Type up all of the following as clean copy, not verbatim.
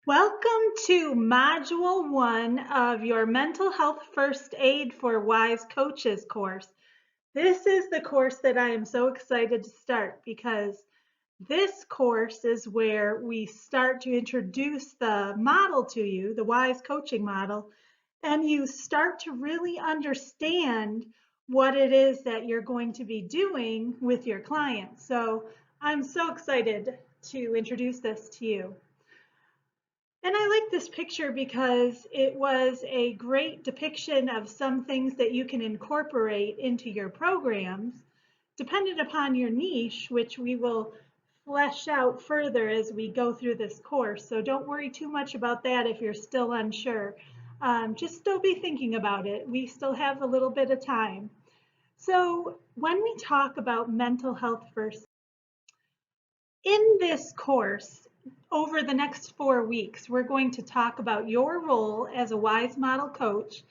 Welcome to Module 1 of your Mental Health First Aide for Wise Coaches course. This is the course that I am so excited to start because this course is where we start to introduce the model to you, the Wise Coaching model, and you start to really understand what it is that you're going to be doing with your clients. So I'm so excited to introduce this to you. And I like this picture because it was a great depiction of some things that you can incorporate into your programs, dependent upon your niche, which we will flesh out further as we go through this course. So don't worry too much about that if you're still unsure. Just still be thinking about it. We still have a little bit of time. So when we talk about mental health first, in this course, over the next 4 weeks, we're going to talk about your role as a WISE model coach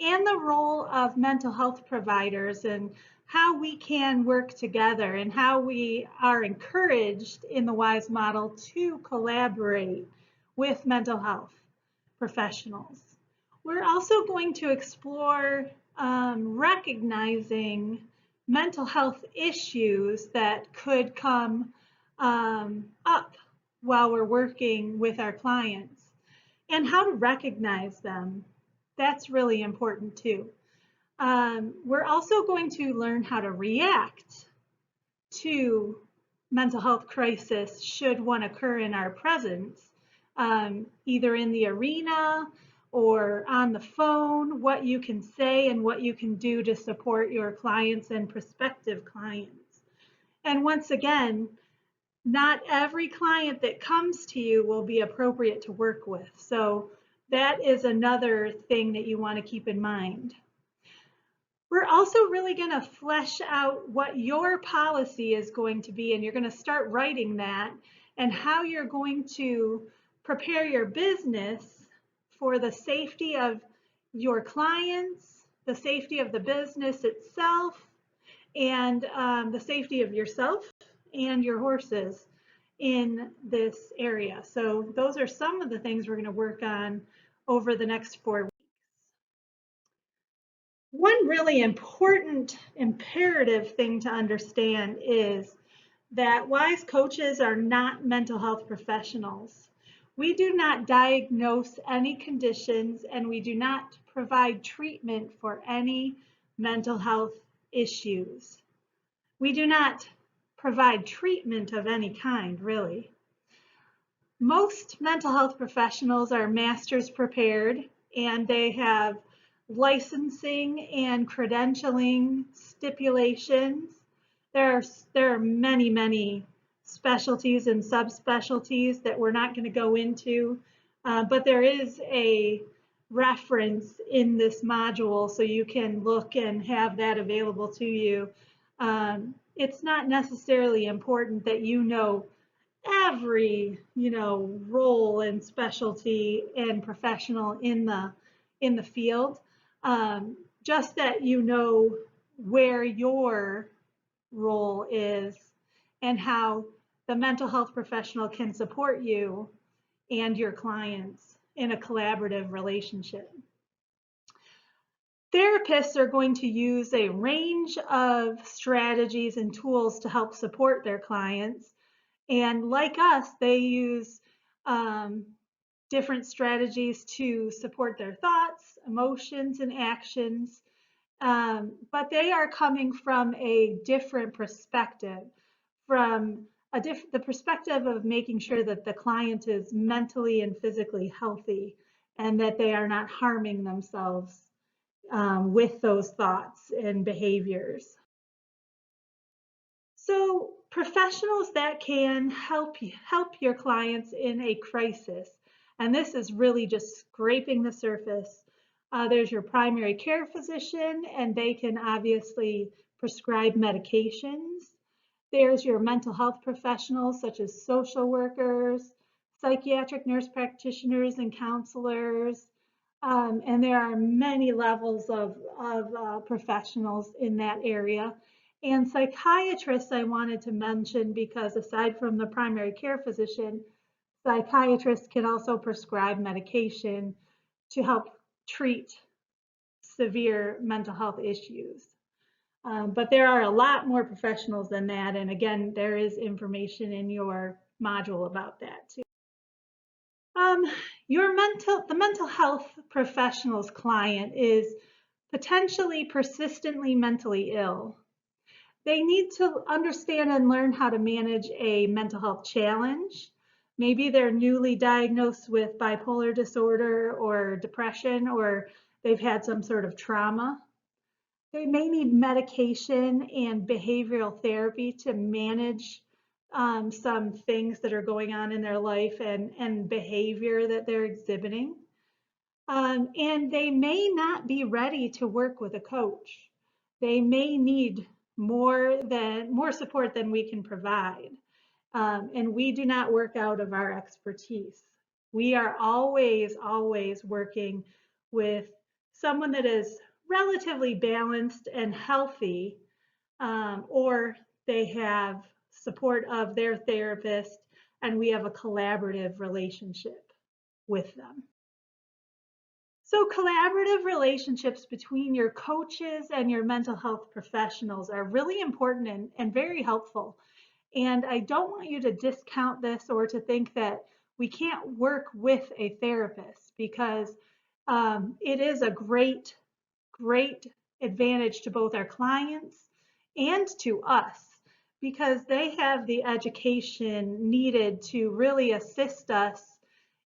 and the role of mental health providers and how we can work together and how we are encouraged in the WISE model to collaborate with mental health professionals. We're also going to explore recognizing mental health issues that could come up while we're working with our clients and how to recognize them. That's really important too. We're also going to learn how to react to mental health crisis should one occur in our presence, either in the arena or on the phone, what you can say and what you can do to support your clients and prospective clients. And once again, not every client that comes to you will be appropriate to work with. So that is another thing that you want to keep in mind. We're also really going to flesh out what your policy is going to be, and you're going to start writing that and how you're going to prepare your business for the safety of your clients, the safety of the business itself, and the safety of yourself and your horses in this area. So those are some of the things we're going to work on over the next 4 weeks. One really important imperative thing to understand is that WISE coaches are not mental health professionals. We do not diagnose any conditions and we do not provide treatment for any mental health issues. We do not provide treatment of any kind, really. Most mental health professionals are master's prepared and they have licensing and credentialing stipulations. There are many specialties and subspecialties that we're not going to go into, but there is a reference in this module so you can look and have that available to you. It's not necessarily important that you know every role and specialty and professional in the field, just that you know where your role is and how the mental health professional can support you and your clients in a collaborative relationship. Therapists are going to use a range of strategies and tools to help support their clients. And like us, they use different strategies to support their thoughts, emotions, and actions. But they are coming from a different perspective, from the perspective of making sure that the client is mentally and physically healthy and that they are not harming themselves with those thoughts and behaviors. So professionals that can help your clients in a crisis, and this is really just scraping the surface. There's your primary care physician, and they can obviously prescribe medications. There's your mental health professionals, such as social workers, psychiatric nurse practitioners, and counselors. And there are many levels of professionals in that area. And psychiatrists I wanted to mention because aside from the primary care physician, Psychiatrists can also prescribe medication to help treat severe mental health issues. But there are a lot more professionals than that. And again, there is information in your module about that too. Um, the mental health professional's client is potentially persistently mentally ill. They need to understand and learn how to manage a mental health challenge. Maybe they're newly diagnosed with bipolar disorder or depression, or they've had some sort of trauma. They may need medication and behavioral therapy to manage some things that are going on in their life and behavior that they're exhibiting. And they may not be ready to work with a coach. They may need more support than we can provide. And we do not work out of our expertise. We are always working with someone that is relatively balanced and healthy, or they have support of their therapist, and we have a collaborative relationship with them. So collaborative relationships between your coaches and your mental health professionals are really important and very helpful. And I don't want you to discount this or to think that we can't work with a therapist, because it is a great advantage to both our clients and to us, because they have the education needed to really assist us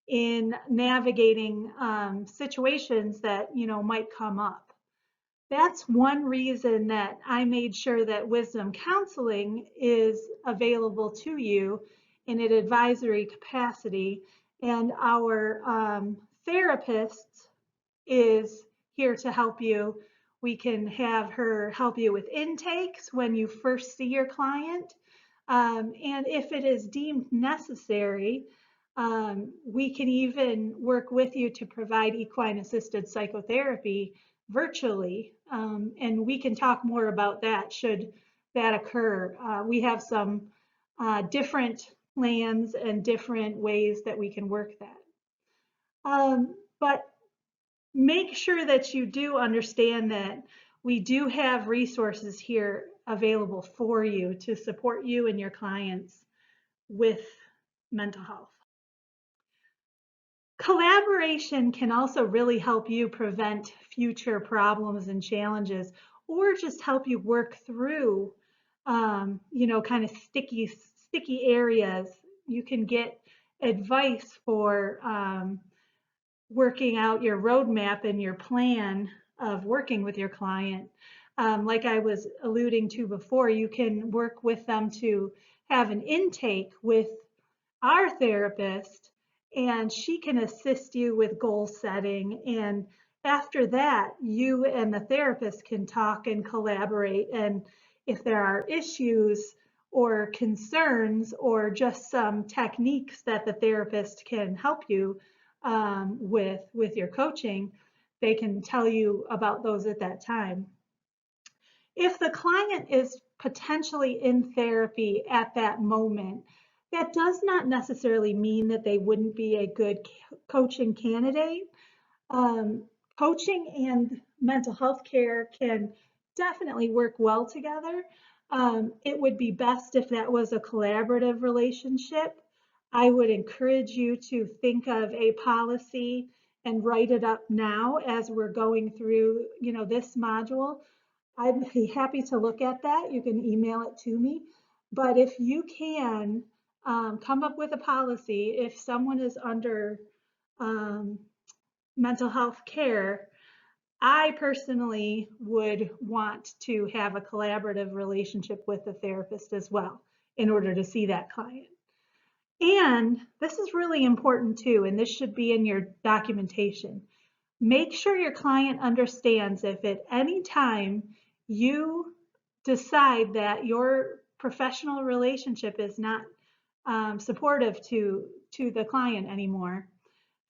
in navigating situations that might come up. That's one reason that I made sure that wisdom counseling is available to you in an advisory capacity, and our therapist is here to help you. We can have her help you with intakes when you first see your client. And if it is deemed necessary, we can even work with you to provide equine assisted psychotherapy virtually. And we can talk more about that should that occur. We have some different plans and different ways that we can work that. But make sure that you do understand that we do have resources here available for you to support you and your clients with mental health. Collaboration can also really help you prevent future problems and challenges, or just help you work through, kind of sticky areas. You can get advice for working out your roadmap and your plan of working with your client. Like I was alluding to before, you can work with them to have an intake with our therapist, and she can assist you with goal setting. And after that, you and the therapist can talk and collaborate. And if there are issues or concerns or just some techniques that the therapist can help you with your coaching, they can tell you about those at that time. If the client is potentially in therapy at that moment, that does not necessarily mean that they wouldn't be a good coaching candidate. Um, Coaching and mental health care can definitely work well together. It would be best if that was a collaborative relationship. I would encourage you to think of a policy and write it up now as we're going through, this module. I'd be happy to look at that. You can email it to me. But if you can come up with a policy, if someone is under um, mental health care, I personally would want to have a collaborative relationship with the therapist as well in order to see that client. And this is really important too, and this should be in your documentation. Make sure your client understands if at any time you decide that your professional relationship is not supportive to the client anymore,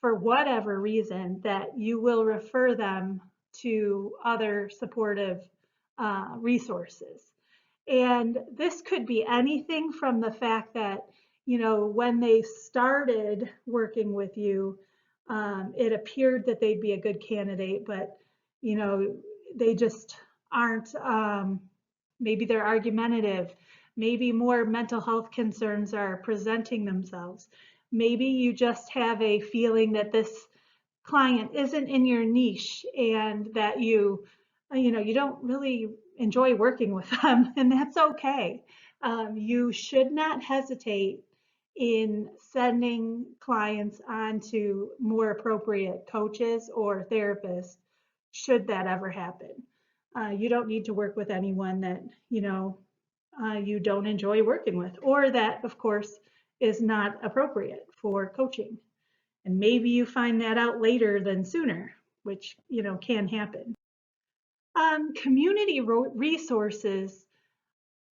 for whatever reason, that you will refer them to other supportive resources. And this could be anything from the fact that when they started working with you, it appeared that they'd be a good candidate, but, they just aren't, maybe they're argumentative. Maybe more mental health concerns are presenting themselves. Maybe you just have a feeling that this client isn't in your niche and that you don't really enjoy working with them, and that's okay. You should not hesitate in sending clients on to more appropriate coaches or therapists should that ever happen. You don't need to work with anyone that you don't enjoy working with, or that, of course, is not appropriate for coaching. And maybe you find that out later than sooner, which can happen. Community resources.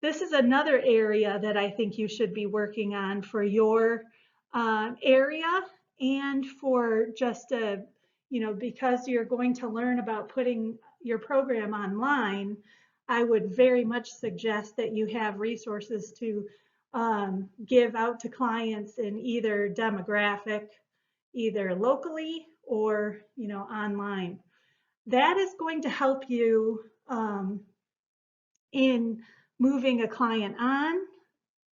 This is another area that I think you should be working on for your area, and for just because you're going to learn about putting your program online. I would very much suggest that you have resources to give out to clients in either demographic, either locally or online. That is going to help you in moving a client on,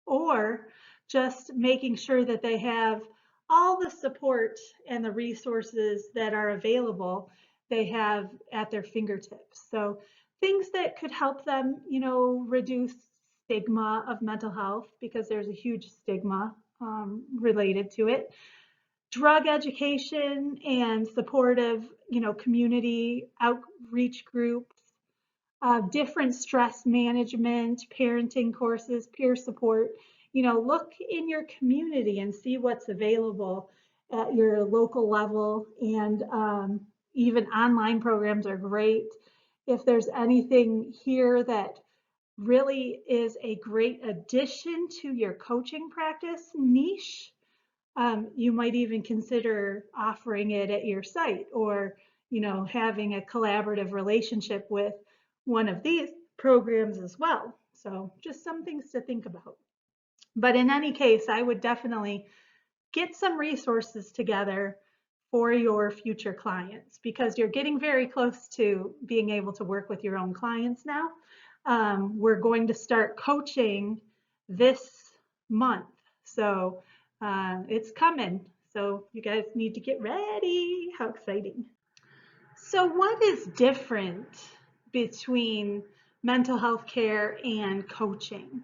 or just making sure that they have all the support and the resources that are available, they have at their fingertips. So things that could help them, reduce stigma of mental health, because there's a huge stigma related to it. Drug education and supportive, community outreach groups, different stress management, parenting courses, peer support. Look in your community and see what's available at your local level. And even online programs are great. If there's anything here that really is a great addition to your coaching practice niche, you might even consider offering it at your site, or having a collaborative relationship with one of these programs as well. So just some things to think about. But in any case, I would definitely get some resources together for your future clients, because you're getting very close to being able to work with your own clients now. We're going to start coaching this month. So it's coming. So you guys need to get ready. How exciting. So what is different between mental health care and coaching?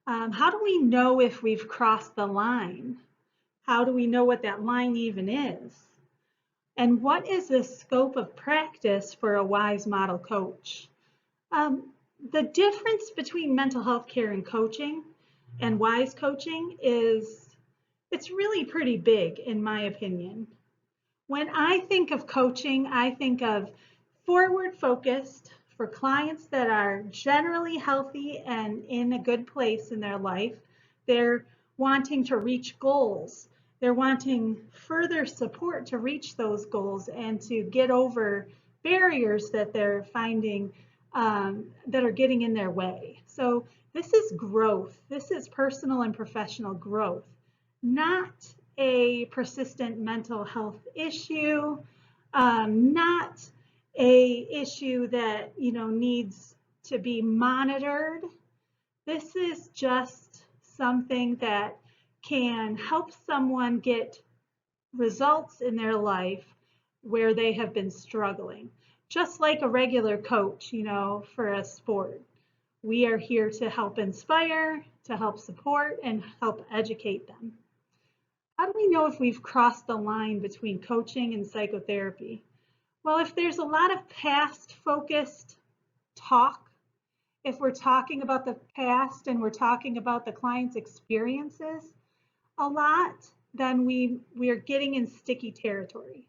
How do we know if we've crossed the line? How do we know what that line even is? And what is the scope of practice for a WISE model coach? The difference between mental health care and coaching and WISE coaching is, it's really pretty big, in my opinion. When I think of coaching, I think of forward focused for clients that are generally healthy and in a good place in their life. They're wanting to reach goals. They're wanting further support to reach those goals and to get over barriers that they're finding that are getting in their way. So this is growth. This is personal and professional growth, not a persistent mental health issue, not a issue that needs to be monitored. This is just something that can help someone get results in their life where they have been struggling. Just like a regular coach, for a sport. We are here to help inspire, to help support, and help educate them. How do we know if we've crossed the line between coaching and psychotherapy? Well, if there's a lot of past focused talk, if we're talking about the past and we're talking about the client's experiences a lot, then we're getting in sticky territory.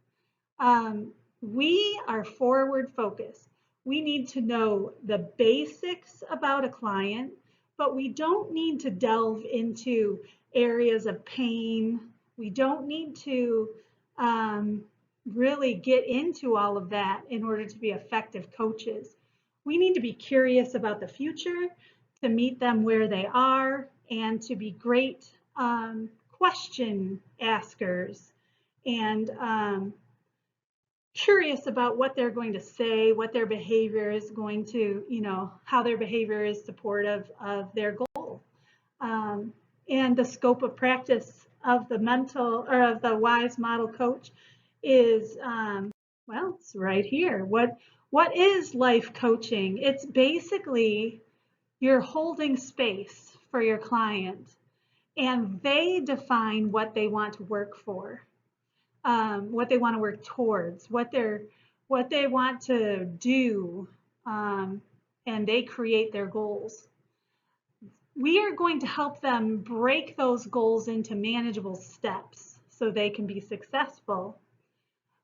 We are forward focused. We need to know the basics about a client, but we don't need to delve into areas of pain. We don't need to really get into all of that in order to be effective coaches. We need to be curious about the future, to meet them where they are, and to be great question askers and curious about what they're going to say, what their behavior is going to, how their behavior is supportive of their goal. And the scope of practice of the mental or of the WISE model coach is, well, it's right here. What is life coaching? It's basically you're holding space for your client and they define what they want to work for, what they want to work towards, what they want to do, and they create their goals. We are going to help them break those goals into manageable steps so they can be successful.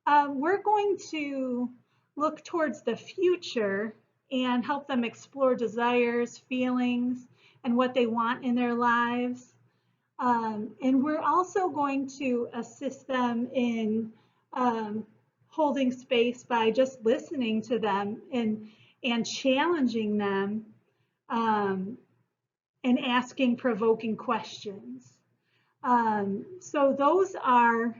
We're going to look towards the future and help them explore desires, feelings, and what they want in their lives. And we're also going to assist them in holding space by just listening to them and challenging them and asking provoking questions. So those are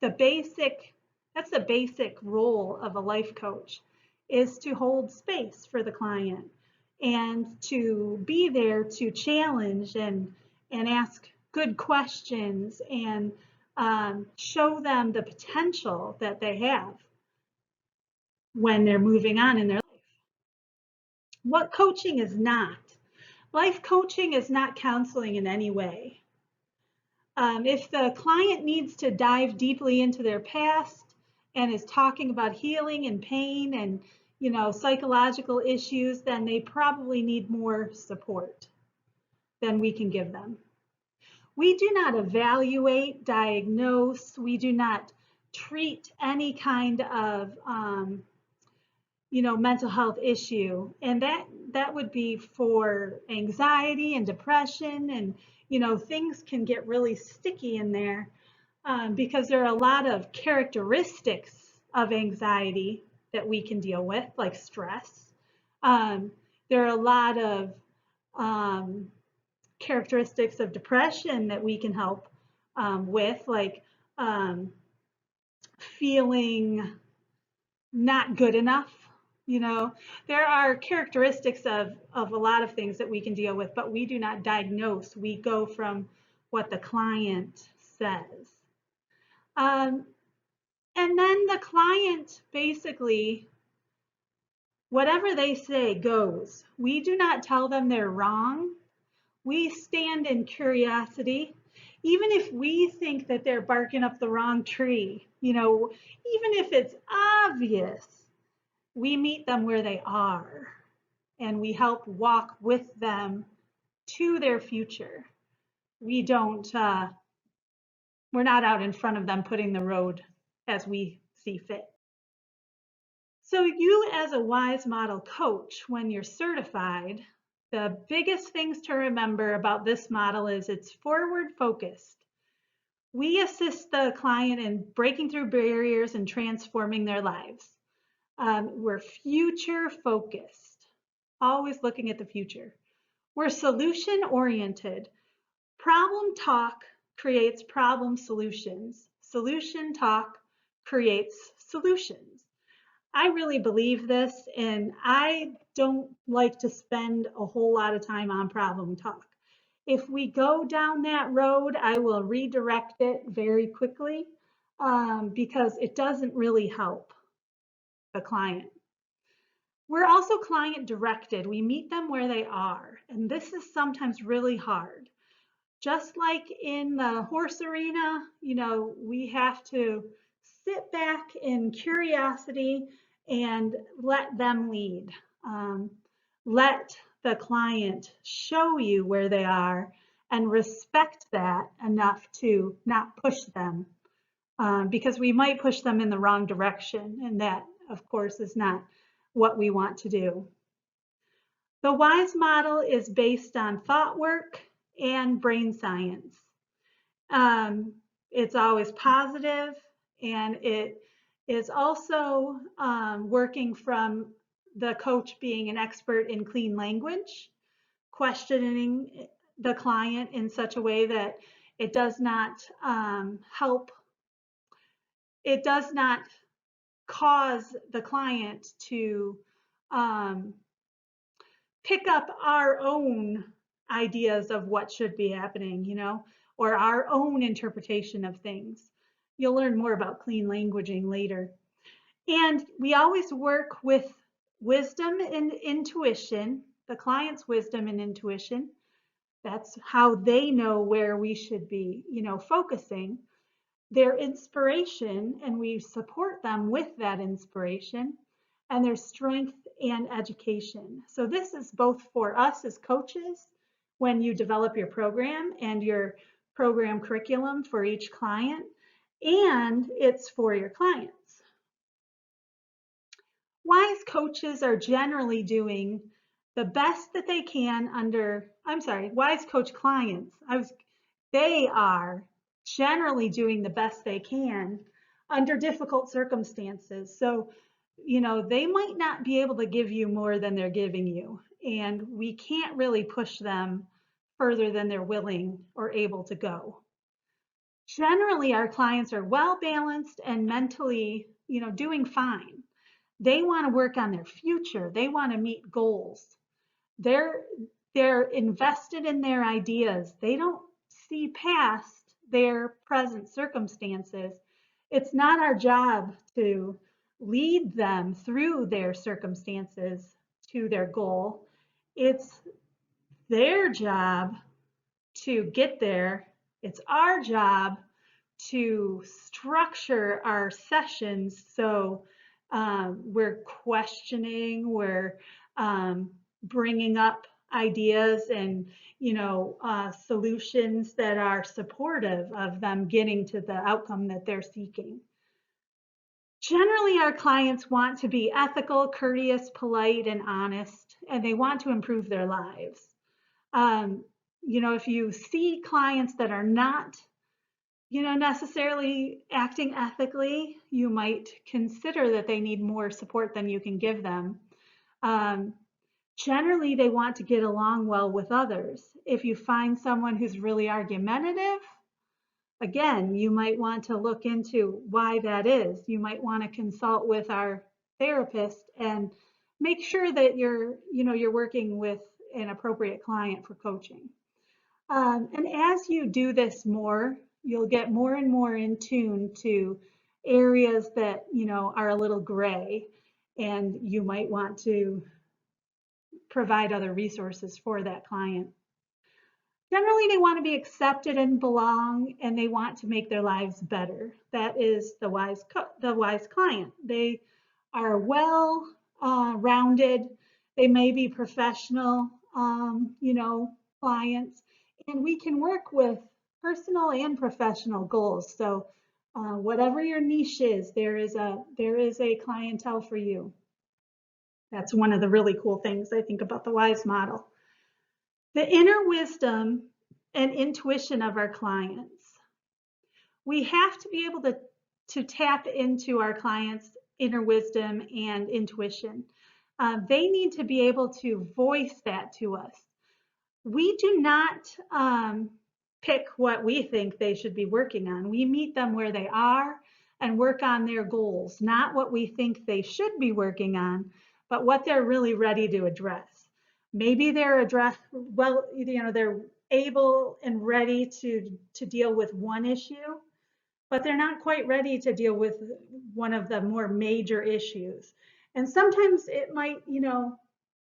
that's the basic role of a life coach, is to hold space for the client and to be there to challenge and ask good questions and show them the potential that they have when they're moving on in their life. What coaching is not. Life coaching is not counseling in any way. If the client needs to dive deeply into their past and is talking about healing and pain and psychological issues, then they probably need more support than we can give them. We do not evaluate, diagnose, we do not treat any kind of mental health issue, and that would be for anxiety and depression, and things can get really sticky in there because there are a lot of characteristics of anxiety that we can deal with, like stress. There are a lot of characteristics of depression that we can help with, like feeling not good enough. There are characteristics of a lot of things that we can deal with, but we do not diagnose. We go from what the client says. And then the client basically, whatever they say goes. We do not tell them they're wrong. We stand in curiosity. Even if we think that they're barking up the wrong tree, even if it's obvious, we meet them where they are and we help walk with them to their future. We're not out in front of them putting the road as we see fit. So you, as a WISE model coach, when you're certified, the biggest things to remember about this model is it's forward focused. We assist the client in breaking through barriers and transforming their lives. We're future focused, always looking at the future. We're solution oriented. Problem talk creates problem solutions. Solution talk creates solutions. I really believe this, and I don't like to spend a whole lot of time on problem talk. If we go down that road, I will redirect it very quickly because it doesn't really help the client. We're also client directed. We meet them where they are, and this is sometimes really hard. Just like in the horse arena, we have to sit back in curiosity and let them lead. Let the client show you where they are and respect that enough to not push them because we might push them in the wrong direction, and that, of course, is not what we want to do. The WISE model is based on thought work and brain science. It's always positive, and it is also working from the coach being an expert in clean language, questioning the client in such a way that it does not help, it does not cause the client to um, pick up our own ideas of what should be happening, or our own interpretation of things. You'll learn more about clean languaging later. And we always work with wisdom and intuition, the client's wisdom and intuition. That's how they know where we should be, focusing. Their inspiration, and we support them with that inspiration, and their strength and education. So this is both for us as coaches when you develop your program and your program curriculum for each client, and it's for your clients. Wise coaches are generally doing the best that they can wise coach clients. They are generally doing the best they can under difficult circumstances. So, they might not be able to give you more than they're giving you, and we can't really push them further than they're willing or able to go. Generally, our clients are well balanced and mentally, doing fine. They want to work on their future. They want to meet goals. They're they're invested in their ideas. They don't see past their present circumstances. It's not our job to lead them through their circumstances to their goal. It's their job to get there. It's our job to structure our sessions so we're questioning, we're bringing up ideas and solutions that are supportive of them getting to the outcome that they're seeking. Generally, our clients want to be ethical, courteous, polite, and honest, and they want to improve their lives. If you see clients that are not necessarily acting ethically, you might consider that they need more support than you can give them. Generally, they want to get along well with others. If you find someone who's really argumentative, again, you might want to look into why that is. You might want to consult with our therapist and make sure that you're working with an appropriate client for coaching. And as you do this more, you'll get more and more in tune to areas that, are a little gray, and you might want to provide other resources for that client. Generally, they want to be accepted and belong, and they want to make their lives better. That is the wise client. They are well rounded. They may be professional, clients, and we can work with personal and professional goals. So whatever your niche is, there is a clientele for you. That's one of the really cool things I think about the WISE model. The inner wisdom and intuition of our clients. We have to be able to tap into our clients' inner wisdom and intuition. They need to be able to voice that to us. We do not pick what we think they should be working on. We meet them where they are and work on their goals, not what we think they should be working on, but what they're really ready to address. Maybe they're they're able and ready to deal with one issue, but they're not quite ready to deal with one of the more major issues. And sometimes it might,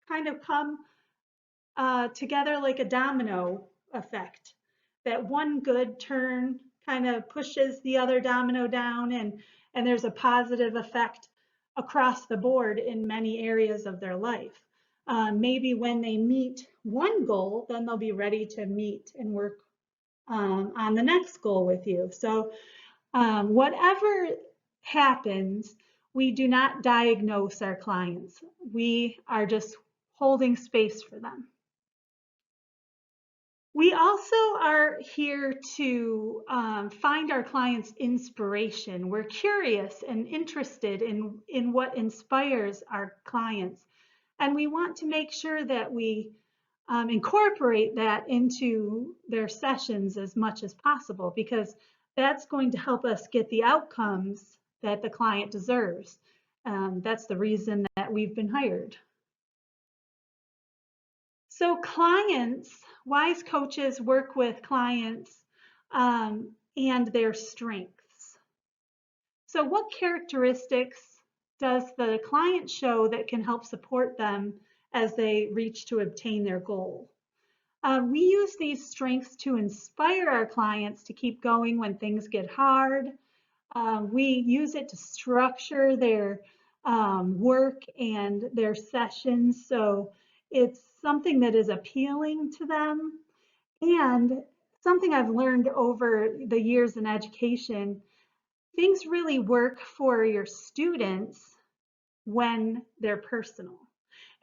kind of come together like a domino effect. That one good turn kind of pushes the other domino down, and there's a positive effect across the board in many areas of their life. Maybe when they meet one goal, then they'll be ready to meet and work on the next goal with you. So whatever happens, we do not diagnose our clients. We are just holding space for them. We also are here to find our clients' inspiration. We're curious and interested in what inspires our clients. And we want to make sure that we incorporate that into their sessions as much as possible, because that's going to help us get the outcomes that the client deserves. That's the reason that we've been hired. So clients, wise coaches work with clients and their strengths. So what characteristics does the client show that can help support them as they reach to obtain their goal? We use these strengths to inspire our clients to keep going when things get hard. We use it to structure their work and their sessions, so it's something that is appealing to them. And something I've learned over the years in education, things really work for your students when they're personal.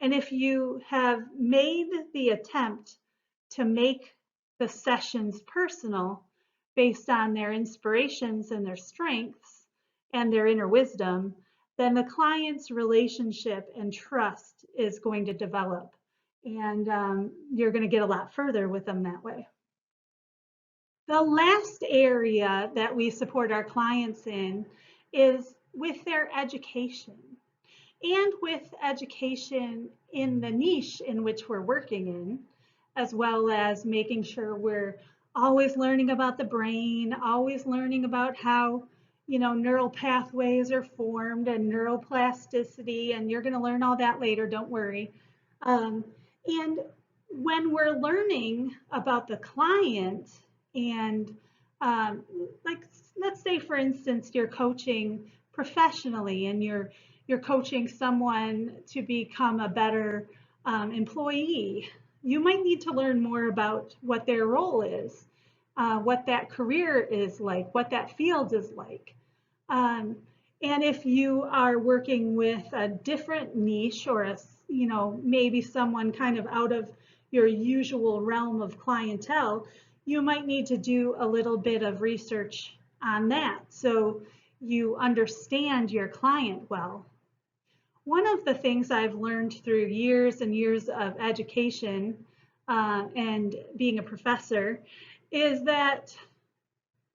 And if you have made the attempt to make the sessions personal based on their inspirations and their strengths and their inner wisdom, then the client's relationship and trust is going to develop. And you're going to get a lot further with them that way. The last area that we support our clients in is with their education, and with education in the niche in which we're working in, as well as making sure we're always learning about the brain, always learning about how, neural pathways are formed and neuroplasticity, and you're going to learn all that later, don't worry. And when we're learning about the client and like, let's say for instance, you're coaching professionally and you're coaching someone to become a better employee, you might need to learn more about what their role is, what that career is like, what that field is like. And if you are working with a different niche or maybe someone kind of out of your usual realm of clientele, you might need to do a little bit of research on that so you understand your client well. One of the things I've learned through years and years of education and being a professor is that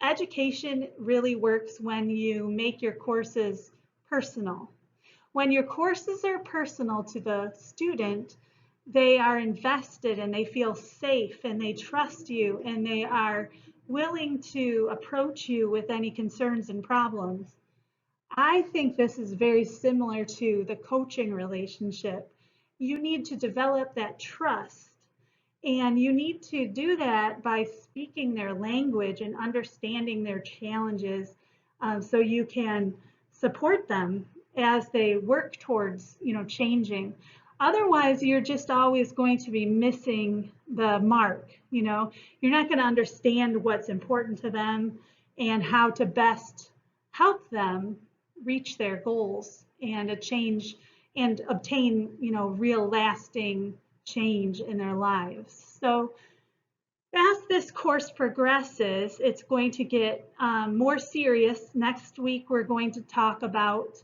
education really works when you make your courses personal. When your courses are personal to the student, they are invested and they feel safe and they trust you and they are willing to approach you with any concerns and problems. I think this is very similar to the coaching relationship. You need to develop that trust, and you need to do that by speaking their language and understanding their challenges, so you can support them as they work towards, changing. Otherwise, you're just always going to be missing the mark. You're not going to understand what's important to them and how to best help them reach their goals and obtain, real lasting change in their lives. So as this course progresses, it's going to get more serious. Next week, we're going to talk about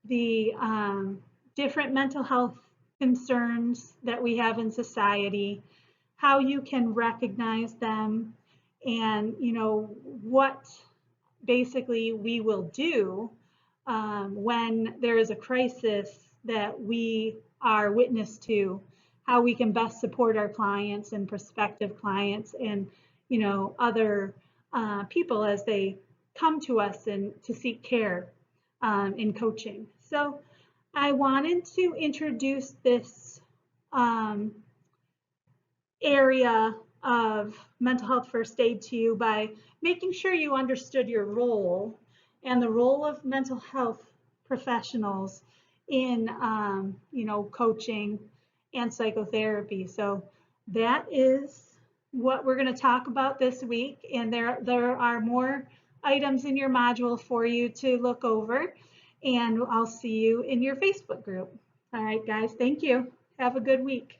the different mental health concerns that we have in society, how you can recognize them, and what basically we will do when there is a crisis that we are witness to, how we can best support our clients and prospective clients and other people as they come to us and to seek care in coaching. So I wanted to introduce this area of mental health first aid to you by making sure you understood your role and the role of mental health professionals in coaching and psychotherapy. So that is what we're going to talk about this week, and there are more items in your module for you to look over, and I'll see you in your Facebook group. All right, guys, thank you. Have a good week.